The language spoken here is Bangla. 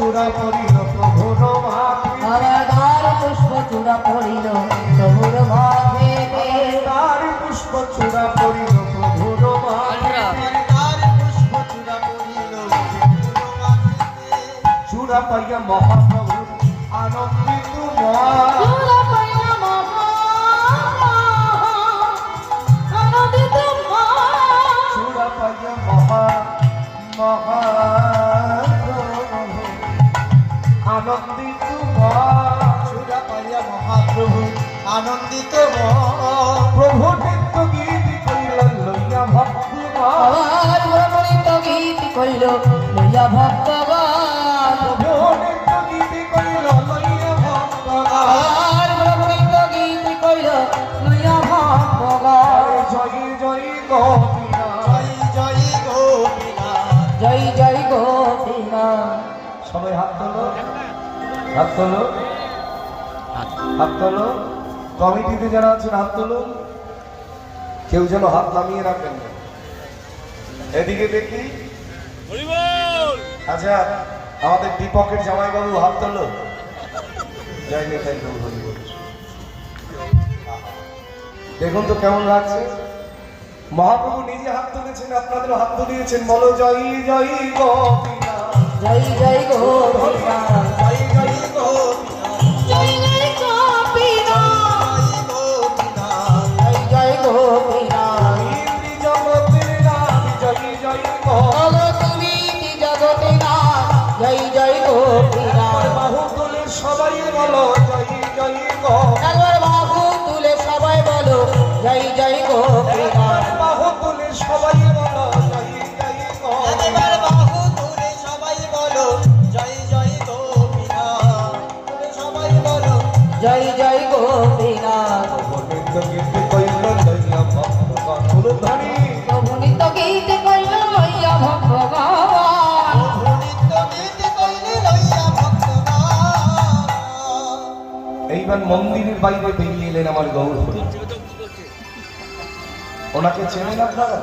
চূড়া পড়িল প্রভুর মাথে, তার পুষ্প চূড়া পড়িল প্রভুর মাথে, তার পুষ্প চূড়া পড়িল প্রভুর মাথে, তার পুষ্প চূড়া পড়িল প্রভুর মাথে। চূড়া পাইয়া মহাপ্রভু আনন্দিত মা, চূড়া পাইয়া আনন্দিত মা, চূড়া পাইয়া মহা আনন্দিত মা, চূড়া পাইয়া মহাপ্রভু আনন্দিত প্রভু নিত্য গীত করিল লইয়া ভক্তগণ, আর ভ্রমণিত গীত কইল লইয়া ভক্তগণ, প্রভু নিত্য গীত করিল লইয়া ভক্তগণ, আর ভ্রমণিত গীত কইল লইয়া ভক্তগণ। জয় জয় গোপীনা, জয় জয় গোপীনাথ। জয় জয় গোপীনাথ। সবাই হাত তোলো, হাত তোলো, হাত তোলো। কমিটিতে যারা আছেন হাত তোলো, কেউ যেন হাত নামিয়ে রাখবেন না। এদিকে দেখি। আচ্ছা, আমাদের দীপকের জামাইবাবু হাত তোলো। জয় নেতাই গৌর হরি বল। দেখুন তো কেমন লাগছে। মহাপ্রভু নিজে হাত তুলেছেন, আপনাদেরও হাত তুলিয়েছেন। বলো জয় জয় গোপীনা, জয় জয় গোপীনাথ, জয় জয় গোপীনাথ। জয় জয় গোপীনাথ, জয় গোপীনাথ। জয় জয় গোপীনাথ। ইন্দ্রি জগতের নাম জয় জয় গোপীনা। বলো তুমি কি জগতে না, জয় জয় গোপীনাথ। বাহু তুলে সবাই বলো জয় জয় গোপীনা। একবার বাহু তুলে সবাই বলো জয় জয় গোপীনাথ। বাহু তুলে সবাই বলো জয় জয় গোপীনা। একবার বাহু তুলে সবাই বলো জয় জয় গোপীনাথ। তুলে সবাই বলো জয় জয় গোপীনাথ। নিত্য গীত কইল লইয়া ভক্তগণ ফুলধারী, প্রভু নিত্য গীত কইল লইয়া ভক্তগণ, প্রভু নিত্য গীত কইলে লইয়া ভক্তগণ। এইবার মন্দিরের বাইরে বেরিয়ে এলেন আমার গৌর হরি। ওনাকে চেনেন আপনারা?